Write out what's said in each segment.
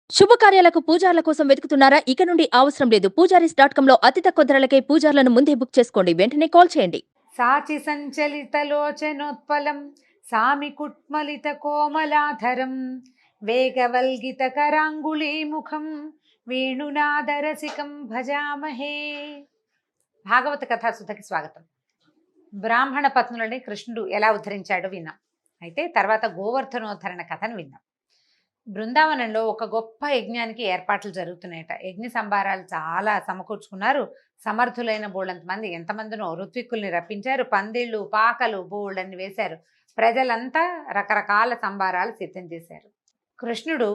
శుభకార్యాలకు పూజార్ల కోసం వెతుకుతున్నారా? ఇక నుండి అవసరం లేదు. పూజారీస్.com లో అతి తక్కువ ధరలకే పూజార్లను ముందే బుక్ చేసుకోండి. వెంటనే కాల్ చేయండి. సాచి సంచలితలోచనోత్పలం సామికుట్మలిత కోమలాధరం వేగవల్గిత కరాంగుళీముఖం వేణునాదరసికం భజామహే. భాగవత కథాసుధకి స్వాగతం. బ్రాహ్మణ పత్నులని కృష్ణుడు ఎలా ఉద్ధరించాడో విన్నాం. అయితే తర్వాత గోవర్ధనోద్ధరణ కథను విన్నాం. బృందావనంలో ఒక గొప్ప యజ్ఞానికి ఏర్పాట్లు జరుగుతున్నాయట. యజ్ఞ సంభారాలు చాలా సమకూర్చుకున్నారు. సమర్థులైన బోళ్ళంత మంది, ఎంతమందినో ఋత్విక్కుల్ని రప్పించారు. పందిళ్ళు, పాకలు బోళ్ళని వేశారు. ప్రజలంతా రకరకాల సంభారాలు సిద్ధం చేశారు. కృష్ణుడు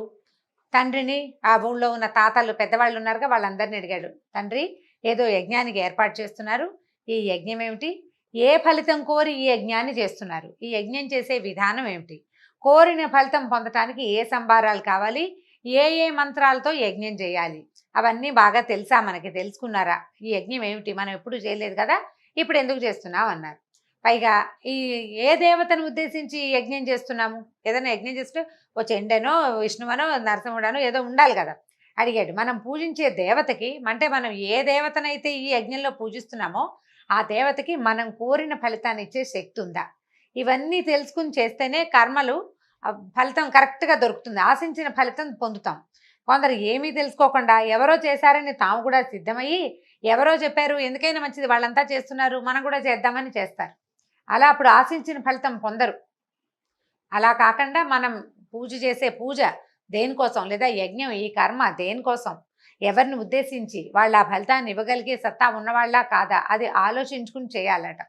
తండ్రిని, ఆ ఊళ్ళో ఉన్న తాతలు పెద్దవాళ్ళు ఉన్నారుగా, వాళ్ళందరినీ అడిగాడు. తండ్రి, ఏదో యజ్ఞానికి ఏర్పాటు చేస్తున్నారు, ఈ యజ్ఞం ఏమిటి? ఏ ఫలితం కోరి ఈ యజ్ఞాన్ని చేస్తున్నారు? ఈ యజ్ఞం చేసే విధానం ఏమిటి? కోరిన ఫలితం పొందటానికి ఏ సంభారాలు కావాలి? ఏ ఏ మంత్రాలతో యజ్ఞం చేయాలి? అవన్నీ బాగా తెలుసా? మనకి తెలుసుకున్నారా? ఈ యజ్ఞం ఏమిటి? మనం ఎప్పుడు చేయలేదు కదా, ఇప్పుడు ఎందుకు చేస్తున్నావు అన్నారు. పైగా ఈ ఏ దేవతను ఉద్దేశించి యజ్ఞం చేస్తున్నాము? ఏదైనా యజ్ఞం చేస్తే ఓ చెండెనో, విష్ణువనో, నరసింహుడనో ఏదో ఉండాలి కదా. అడిగాడు. మనం పూజించే దేవతకి, అంటే మనం ఏ దేవతనైతే ఈ యజ్ఞంలో పూజిస్తున్నామో ఆ దేవతకి మనం కోరిన ఫలితాన్ని ఇచ్చే శక్తి ఉందా? ఇవన్నీ తెలుసుకుని చేస్తేనే కర్మలు ఫలితం కరెక్ట్గా దొరుకుతుంది. ఆశించిన ఫలితం పొందుతాం. కొందరు ఏమీ తెలుసుకోకుండా ఎవరో చేశారని తాము కూడా సిద్ధమయ్యి, ఎవరో చెప్పారు ఎందుకైనా మంచిది వాళ్ళంతా చేస్తున్నారు మనం కూడా చేద్దామని చేస్తారు. అలా అప్పుడు ఆశించిన ఫలితం పొందరు. అలా కాకుండా మనం పూజ చేసే పూజ దేనికోసం, లేదా యజ్ఞం, ఈ కర్మ దేనికోసం, ఎవరిని ఉద్దేశించి వాళ్ళ ఆ ఫలితాన్ని ఇవ్వగలిగే సత్తా ఉన్నవాళ్ళ కాదా, అది ఆలోచించుకుని చేయాలట.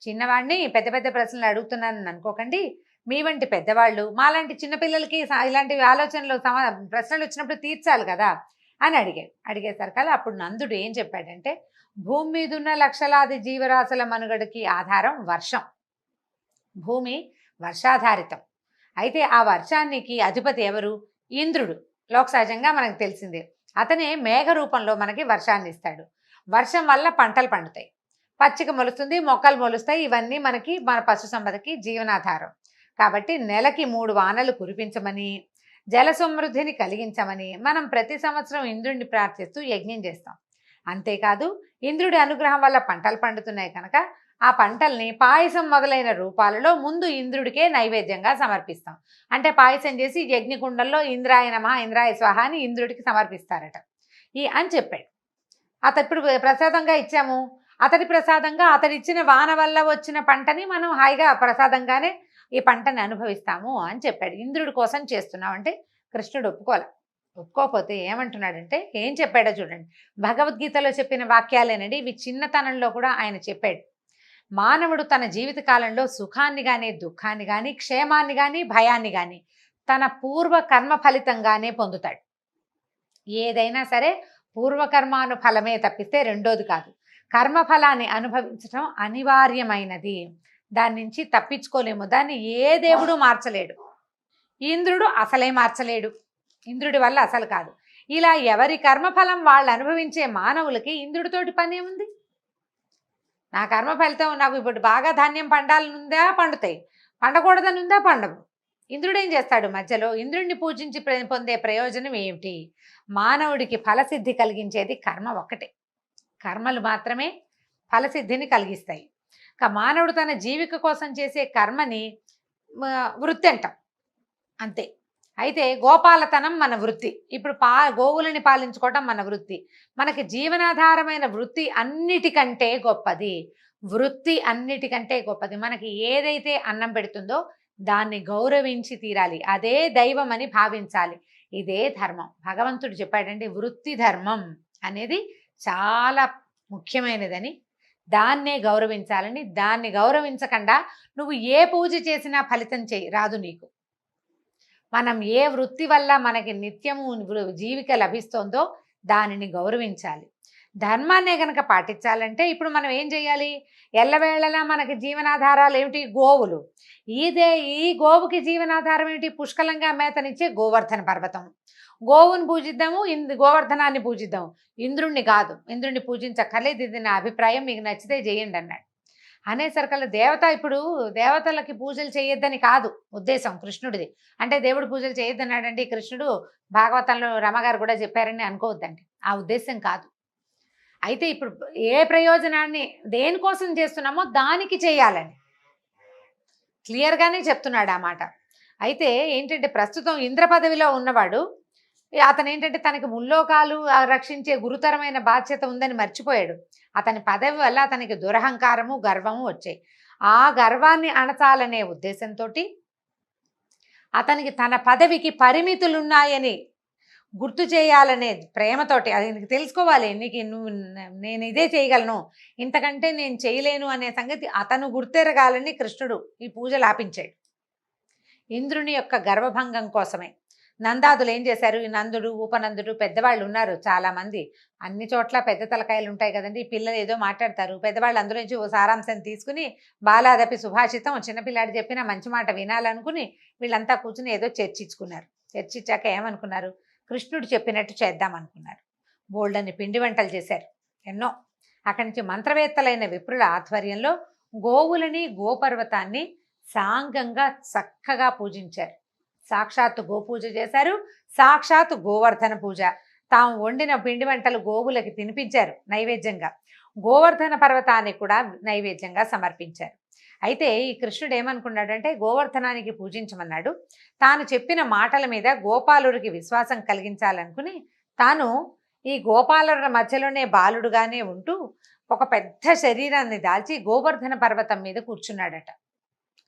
చిన్నవాడిని పెద్ద పెద్ద ప్రశ్నలు అడుగుతున్నానని అనుకోకండి. మీ వంటి పెద్దవాళ్ళు మాలాంటి చిన్నపిల్లలకి ఇలాంటి ఆలోచనలు ప్రశ్నలు వచ్చినప్పుడు తీర్చాలి కదా అని అడిగేసరికల్లా అప్పుడు నందుడు ఏం చెప్పాడంటే, భూమి మీద ఉన్న లక్షలాది జీవరాశుల మనుగడకి ఆధారం వర్షం. భూమి వర్షాధారితం. అయితే ఆ వర్షానికి అధిపతి ఎవరు? ఇంద్రుడు. లోక సహజంగా మనకు తెలిసిందే. అతనే మేఘ రూపంలో మనకి వర్షాన్ని ఇస్తాడు. వర్షం వల్ల పంటలు పండుతాయి, పచ్చిక మొలుస్తుంది, మొక్కలు మొలుస్తాయి. ఇవన్నీ మనకి, మన పశు సంపదకి జీవనాధారం. కాబట్టి నెలకి 3 వానలు కురిపించమని, జల సమృద్ధిని కలిగించమని మనం ప్రతి సంవత్సరం ఇంద్రుడిని ప్రార్థిస్తూ యజ్ఞం చేస్తాం. అంతేకాదు, ఇంద్రుడి అనుగ్రహం వల్ల పంటలు పండుతున్నాయి కనుక ఆ పంటల్ని పాయసం మొదలైన రూపాలలో ముందు ఇంద్రుడికే నైవేద్యంగా సమర్పిస్తాం. అంటే పాయసం చేసి యజ్ఞకుండంలో ఇంద్రాయ నమః, ఇంద్రాయ స్వాహ అని ఇంద్రుడికి సమర్పిస్తారట. అని చెప్పాడు. ఇప్పుడు ప్రసాదంగా ఇచ్చాము. అతడి ప్రసాదంగా, అతడిచ్చిన వాన వల్ల వచ్చిన పంటని మనం హాయిగా ప్రసాదంగానే ఈ పంటని అనుభవిస్తాము అని చెప్పాడు. ఇంద్రుడి కోసం చేస్తున్నాం అంటే కృష్ణుడు ఒప్పుకోకపోతే ఏమంటున్నాడంటే, ఏం చెప్పాడో చూడండి. భగవద్గీతలో చెప్పిన వాక్యాలేనండి ఇవి. చిన్నతనంలో కూడా ఆయన చెప్పాడు. మానవుడు తన జీవిత కాలంలో సుఖాన్ని కానీ, దుఃఖాన్ని కానీ, క్షేమాన్ని కానీ, భయాన్ని కానీ తన పూర్వ కర్మ ఫలితంగానే పొందుతాడు. ఏదైనా సరే పూర్వకర్మాను ఫలమే తప్పిస్తే రెండోది కాదు. కర్మఫలాన్ని అనుభవించడం అనివార్యమైనది. దాని నుంచి తప్పించుకోలేము. దాన్ని ఏ దేవుడు మార్చలేడు. ఇంద్రుడు అసలే మార్చలేడు. ఇంద్రుడి వల్ల అసలు కాదు. ఇలా ఎవరి కర్మఫలం వాళ్ళు అనుభవించే మానవులకి ఇంద్రుడితోటి పని ఏముంది? నా కర్మ ఫలితం, నాకు ఇప్పుడు బాగా ధాన్యం పండాలనుందా, పండుతాయి. పండకూడదనుందా, పండవు. ఇంద్రుడు ఏం చేస్తాడు మధ్యలో? ఇంద్రుడిని పూజించి పొందే ప్రయోజనం ఏమిటి? మానవుడికి ఫలసిద్ధి కలిగించేది కర్మ ఒక్కటే. కర్మలు మాత్రమే ఫలసిద్ధిని కలిగిస్తాయి. మానవుడు తన జీవిక కోసం చేసే కర్మని వృత్తి అంటాం, అంతే. అయితే గోపాలతనం మన వృత్తి. ఇప్పుడు గోవులని పాలించుకోవటం మన వృత్తి. మనకి జీవనాధారమైన వృత్తి అన్నిటికంటే గొప్పది. వృత్తి అన్నిటికంటే గొప్పది. మనకి ఏదైతే అన్నం పెడుతుందో దాన్ని గౌరవించి తీరాలి. అదే దైవం అని భావించాలి. ఇదే ధర్మం. భగవంతుడు చెప్పాడండి, వృత్తి ధర్మం అనేది చాలా ముఖ్యమైనదని, దాన్నే గౌరవించాలని. దాన్ని గౌరవించకుండా నువ్వు ఏ పూజ చేసినా ఫలితం రాదు నీకు. మనం ఏ వృత్తి వల్ల మనకి నిత్యము జీవిక లభిస్తోందో దానిని గౌరవించాలి. ధర్మాన్నే కనుక పాటించాలంటే ఇప్పుడు మనం ఏం చేయాలి? ఎల్లవేళలా మనకి జీవనాధారాలు ఏమిటి? గోవులు. ఈ గోవుకి జీవనాధారం ఏమిటి? పుష్కలంగా మేతనిచ్చే గోవర్ధన పర్వతం. గోవుని పూజిద్దాము, గోవర్ధనాన్ని పూజిద్దాము, ఇంద్రుణ్ణి కాదు. ఇంద్రుణ్ణి పూజించక్కర్లేదు, ఇది నా అభిప్రాయం, మీకు నచ్చితే చేయండి అన్నాడు. అనేసరికల్లా దేవత ఇప్పుడు దేవతలకి పూజలు చేయొద్దని కాదు ఉద్దేశం కృష్ణుడిది. అంటే దేవుడు పూజలు చేయొద్దన్నాడండి కృష్ణుడు, భాగవతంలో రమగారు కూడా చెప్పారని అనుకోవద్దండి. ఆ ఉద్దేశం కాదు. అయితే ఇప్పుడు ఏ ప్రయోజనాన్ని దేనికోసం చేస్తున్నామో దానికి చేయాలని క్లియర్‌గానే చెప్తున్నాడు ఆ మాట. అయితే ఏంటంటే ప్రస్తుతం ఇంద్ర పదవిలో ఉన్నవాడు అతనేంటంటే తనకి ముల్లోకాలు రక్షించే గురుతరమైన బాధ్యత ఉందని మర్చిపోయాడు. అతని పదవి వల్ల అతనికి దురహంకారము, గర్వము వచ్చాయి. ఆ గర్వాన్ని అణచాలనే ఉద్దేశంతోటి అతనికి తన పదవికి పరిమితులున్నాయని గుర్తు చేయాలనే ప్రేమతోటి అది నీకు తెలుసుకోవాలి. నేను ఇదే చేయగలను, ఇంతకంటే నేను చేయలేను అనే సంగతి అతను గుర్తెరగాలని కృష్ణుడు ఈ పూజలు ఆపించాడు. ఇంద్రుని యొక్క గర్వభంగం కోసమే. నందాదులు ఏం చేశారు, ఈ నందుడు, ఉపనందుడు పెద్దవాళ్ళు ఉన్నారు చాలామంది. అన్ని చోట్ల పెద్ద తలకాయలు ఉంటాయి కదండి. ఈ పిల్లలు ఏదో మాట్లాడతారు, పెద్దవాళ్ళు అందులో నుంచి ఓ సారాంశం తీసుకుని బాలాదపి సుభాషితం, చిన్నపిల్లాడు చెప్పిన మంచి మాట వినాలనుకుని వీళ్ళంతా కూర్చుని ఏదో చర్చించుకున్నారు. చర్చించాక ఏమనుకున్నారు, కృష్ణుడు చెప్పినట్టు చేద్దాం అనుకున్నారు. బోల్డన్ని పిండి వంటలు చేశారు ఎన్నో. అక్కడి నుంచి మంత్రవేత్తలైన విప్రుల ఆధ్వర్యంలో గోవులని, గోపర్వతాన్ని సాంగంగా చక్కగా పూజించారు. సాక్షాత్తు గోపూజ చేశారు, సాక్షాత్తు గోవర్ధన పూజ. తాము వండిన పిండి వంటలు గోవులకి తినిపించారు నైవేద్యంగా. గోవర్ధన పర్వతాన్ని కూడా నైవేద్యంగా సమర్పించారు. అయితే ఈ కృష్ణుడు ఏమనుకున్నాడంటే గోవర్ధనానికి పూజించమన్నాడు. తాను చెప్పిన మాటల మీద గోపాలుడికి విశ్వాసం కలిగించాలనుకుని తాను ఈ గోపాలుల మధ్యలోనే బాలుడుగానే ఉంటూ ఒక పెద్ద శరీరాన్ని దాల్చి గోవర్ధన పర్వతం మీద కూర్చున్నాడట.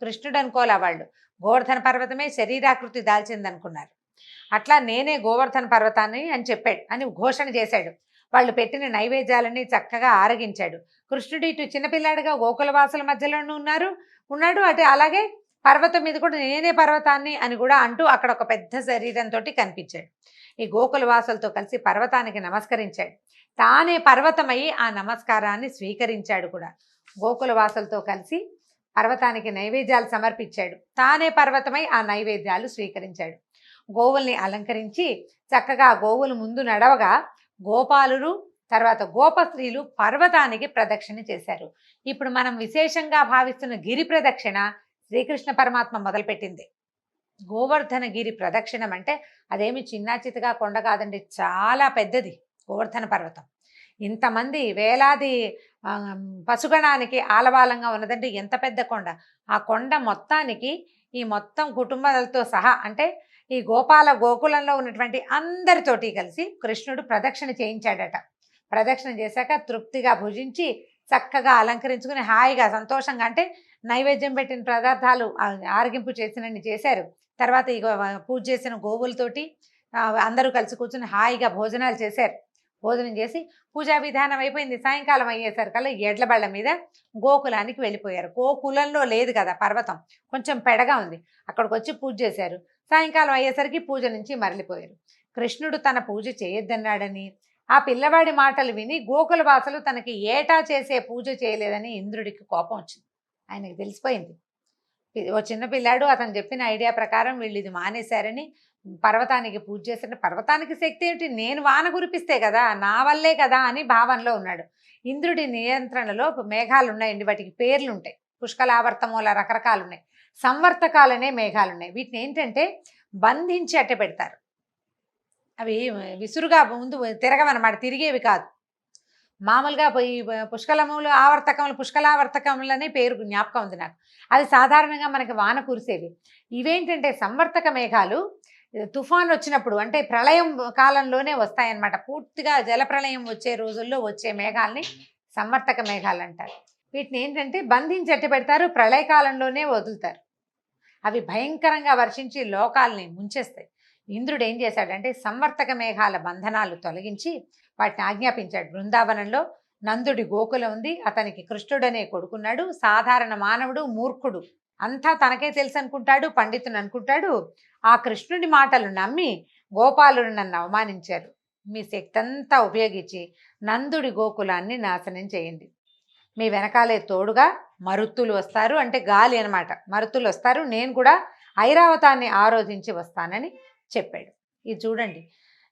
కృష్ణుడు అనుకోలే వాళ్ళు, గోవర్ధన పర్వతమే శరీరాకృతి దాల్చిందనుకున్నారు. అట్లా నేనే గోవర్ధన పర్వతాన్ని అని చెప్పాడు అని ఘోషణ చేశాడు. వాళ్ళు పెట్టిన నైవేద్యాలన్నీ చక్కగా ఆరగించాడు. కృష్ణుడు ఇటు చిన్నపిల్లాడిగా గోకులవాసుల మధ్యలోనూ ఉన్నాడు, అటు అలాగే పర్వతం మీద కూడా నేనే పర్వతాన్ని అని కూడా అంటూ అక్కడ ఒక పెద్ద శరీరంతో కనిపించాడు. ఈ గోకులవాసులతో కలిసి పర్వతానికి నమస్కరించాడు. తానే పర్వతమై ఆ నమస్కారాన్ని స్వీకరించాడు కూడా. గోకులవాసులతో కలిసి పర్వతానికి నైవేద్యాలు సమర్పించాడు. తానే పర్వతమై ఆ నైవేద్యాలు స్వీకరించాడు. గోవుల్ని అలంకరించి చక్కగా గోవులు ముందు నడవగా గోపాలురు తర్వాత గోపస్త్రీలు పర్వతానికి ప్రదక్షిణ చేశారు. ఇప్పుడు మనం విశేషంగా భావిస్తున్న గిరి ప్రదక్షిణ శ్రీకృష్ణ పరమాత్మ మొదలుపెట్టింది. గోవర్ధన గిరి ప్రదక్షిణం అంటే అదేమి చిన్నా చితగా కొండ కాదండి, చాలా పెద్దది గోవర్ధన పర్వతం. ఇంతమంది వేలాది పశుగణానికి ఆలవాలంగా ఉన్నదంటే ఎంత పెద్ద కొండ. ఆ కొండ మొత్తానికి ఈ మొత్తం కుటుంబాలతో సహా అంటే ఈ గోకులంలో ఉన్నటువంటి అందరితోటి కలిసి కృష్ణుడు ప్రదక్షిణ చేయించాడట. ప్రదక్షిణ చేశాక తృప్తిగా భుజించి చక్కగా అలంకరించుకుని హాయిగా సంతోషంగా అంటే నైవేద్యం పెట్టిన పదార్థాలు ఆరగింపు చేసినన్ని చేశారు. తర్వాత ఇక పూజ చేసిన గోవులతోటి అందరూ కలిసి కూర్చుని హాయిగా భోజనాలు చేశారు. భోజనం చేసి పూజా విధానం అయిపోయింది. సాయంకాలం అయ్యేసరికల్లా ఎడ్ల బళ్ళ మీద గోకులానికి వెళ్ళిపోయారు. గోకులంలో లేదు కదా పర్వతం, కొంచెం పెడగా ఉంది. అక్కడికి వచ్చి పూజ చేశారు. సాయంకాలం అయ్యేసరికి పూజ నుంచి మరలిపోయారు. కృష్ణుడు తన పూజ చేయొద్దన్నాడని ఆ పిల్లవాడి మాటలు విని గోకుల వాసులు తనకి ఏటా చేసే పూజ చేయలేదని ఇంద్రుడికి కోపం వచ్చింది. ఆయనకి తెలిసిపోయింది ఓ చిన్న పిల్లాడు అతను చెప్పిన ఐడియా ప్రకారం వీళ్ళు ఇది మానేశారని పర్వతానికి పూజ చేసిన. పర్వతానికి శక్తి ఏమిటి, నేను వాన కురిపిస్తే కదా, నా వల్లే కదా అని భావనలో ఉన్నాడు. ఇంద్రుడి నియంత్రణలో మేఘాలు ఉన్నాయండి, వాటికి పేర్లు ఉంటాయి. పుష్కలావర్తము అలా రకరకాలు ఉన్నాయి. సంవర్తకాలనే మేఘాలు ఉన్నాయి. వీటిని ఏంటంటే బంధించి అట్టే పెడతారు. అవి విసురుగా ముందు తిరగవన్నమాట, తిరిగేవి కాదు. మామూలుగా పోయి పుష్కలావర్తకములనే పేరు జ్ఞాపకం ఉంది నాకు. అది సాధారణంగా మనకి వాన కురిసేవి. ఇవేంటంటే సంవర్తక మేఘాలు తుఫాన్ వచ్చినప్పుడు అంటే ప్రళయం కాలంలోనే వస్తాయన్నమాట. పూర్తిగా జలప్రళయం వచ్చే రోజుల్లో వచ్చే మేఘాలని సంవర్తక మేఘాలు అంటారు. వీటిని ఏంటంటే బంధించి అట్టి పెడతారు, ప్రళయకాలంలోనే వదులుతారు. అవి భయంకరంగా వర్షించి లోకాలని ముంచేస్తాయి. ఇంద్రుడు ఏం చేశాడంటే సంవర్తక మేఘాల బంధనాలు తొలగించి వాటిని ఆజ్ఞాపించాడు. బృందావనంలో నందుడి గోకులం ఉంది, అతనికి కృష్ణుడనే కొడుకున్నాడు. సాధారణ మానవుడు, మూర్ఖుడు, అంతా తనకే తెలుసు అనుకుంటాడు, పండితుని అనుకుంటాడు. ఆ కృష్ణుడి మాటలు నమ్మి గోపాలుడు నన్ను అవమానించారు. మీ శక్తి అంతా ఉపయోగించి నందుడి గోకులాన్ని నాశనం చేయండి. మీ వెనకాలే తోడుగా మరుత్తులు వస్తారు, అంటే గాలి అనమాట, మరుత్తులు వస్తారు. నేను కూడా ఐరావతాన్ని ఆరోధించి వస్తానని చెప్పాడు. ఇది చూడండి,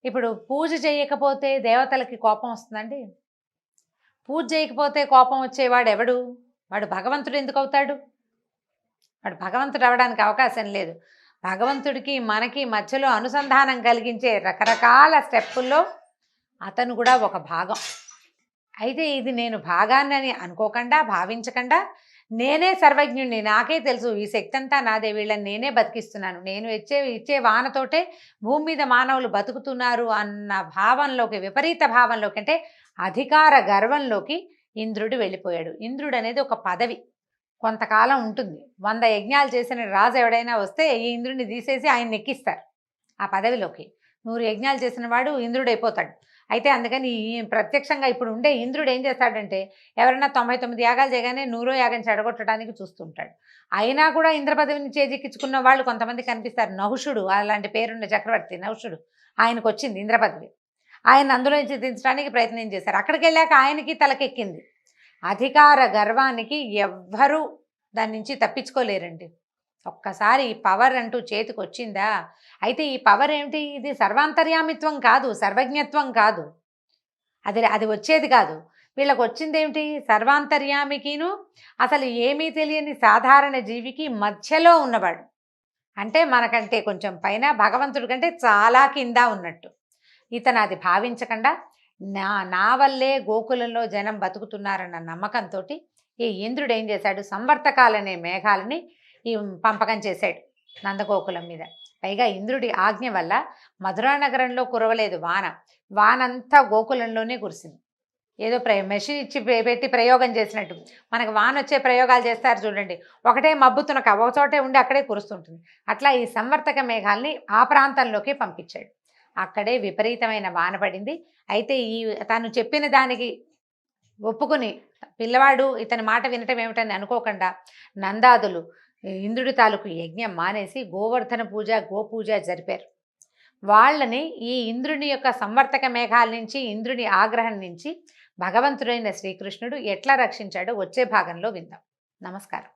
ఇప్పుడు పూజ చేయకపోతే దేవతలకి కోపం వస్తుందండి. పూజ చేయకపోతే కోపం వచ్చేవాడు ఎవడు? వాడు భగవంతుడు ఎందుకు అవుతాడు? వాడు భగవంతుడు అవడానికి అవకాశం లేదు. భగవంతుడికి మనకి మధ్యలో అనుసంధానం కలిగించే రకరకాల స్టెప్పుల్లో అతను కూడా ఒక భాగం. అయితే ఇది నేను భాగాన్ని అనుకోకుండా, భావించకుండా నేనే సర్వజ్ఞుడిని, నాకే తెలుసు, ఈ శక్తి అంతా నాదే, వీళ్ళని నేనే బతికిస్తున్నాను, నేను ఇచ్చే వానతోటే భూమి మీద మానవులు బతుకుతున్నారు అన్న భావంలోకి, విపరీత భావంలోకి, అంటే అధికార గర్వంలోకి ఇంద్రుడు వెళ్ళిపోయాడు. ఇంద్రుడు అనేది ఒక పదవి, కొంతకాలం ఉంటుంది. 100 యజ్ఞాలు చేసిన రాజు ఎవడైనా వస్తే ఈ ఇంద్రుడిని తీసేసి ఆయన ఎక్కిస్తారు ఆ పదవిలోకి. 100 యజ్ఞాలు చేసిన వాడు ఇంద్రుడు అయిపోతాడు. అయితే అందుకని ఈ ప్రత్యక్షంగా ఇప్పుడు ఉండే ఇంద్రుడు ఏం చేస్తాడంటే, ఎవరైనా 99 యాగాలు చేయగానే 100వ యాగం చెడగొట్టడానికి చూస్తుంటాడు. అయినా కూడా ఇంద్ర పదవిని చేజిక్కించుకున్న వాళ్ళు కొంతమంది కనిపిస్తారు. నహుషుడు అలాంటి పేరున్న చక్రవర్తి నహుషుడు, ఆయనకు వచ్చింది ఇంద్ర పదవి. ఆయన అందులో నుంచి దించడానికి ప్రయత్నం చేశారు. అక్కడికి వెళ్ళాక ఆయనకి తలకెక్కింది. అధికార గర్వానికి ఎవ్వరూ దాని నుంచి తప్పించుకోలేరండి. ఒక్కసారి ఈ పవర్ అంటూ చేతికి వచ్చిందా, అయితే ఈ పవర్ ఏమిటి? ఇది సర్వాంతర్యామిత్వం కాదు, సర్వజ్ఞత్వం కాదు, అది వచ్చేది కాదు. వీళ్ళకి వచ్చింది ఏమిటి? సర్వాంతర్యామికిను అసలు ఏమీ తెలియని సాధారణ జీవికి మధ్యలో ఉన్నవాడు. అంటే మనకంటే కొంచెం పైన, భగవంతుడి కంటే చాలా కింద ఉన్నట్టు. ఇతను అది భావించకుండా నా వల్లే గోకులంలో జనం బతుకుతున్నారన్న నమ్మకంతో ఈ ఇంద్రుడు ఏం చేశాడు? సంవర్తకాలనే మేఘాలని ఈ పంపకం చేశాడు నందగోకులం మీద. పైగా ఇంద్రుడి ఆజ్ఞ వల్ల మధురా నగరంలో కురవలేదు వానంతా గోకులంలోనే కురిసింది. ఏదో మెషిన్ ఇచ్చి పెట్టి ప్రయోగం చేసినట్టు మనకు వాన వచ్చే ప్రయోగాలు చేస్తారు చూడండి, ఒకటే మబ్బుతునక ఒక చోటే ఉండి అక్కడే కురుస్తుంటుంది. అట్లా ఈ సంవర్తక మేఘాలని ఆ ప్రాంతంలోకి పంపించాడు. అక్కడే విపరీతమైన వాన పడింది. అయితే తను చెప్పిన దానికి ఒప్పుకుని పిల్లవాడు ఇతని మాట వినటం ఏమిటని అనుకోకుండా నందాదులు ఇంద్రుడి తాలూకు యజ్ఞం మానేసి గోవర్ధన పూజ, గోపూజ జరిపారు. వాళ్ళని ఈ ఇంద్రుని యొక్క సంవర్తక మేఘాల నుంచి, ఇంద్రుని ఆగ్రహం నుంచి భగవంతుడైన శ్రీకృష్ణుడు ఎట్లా రక్షించాడో వచ్చే భాగంలో విందాం. నమస్కారం.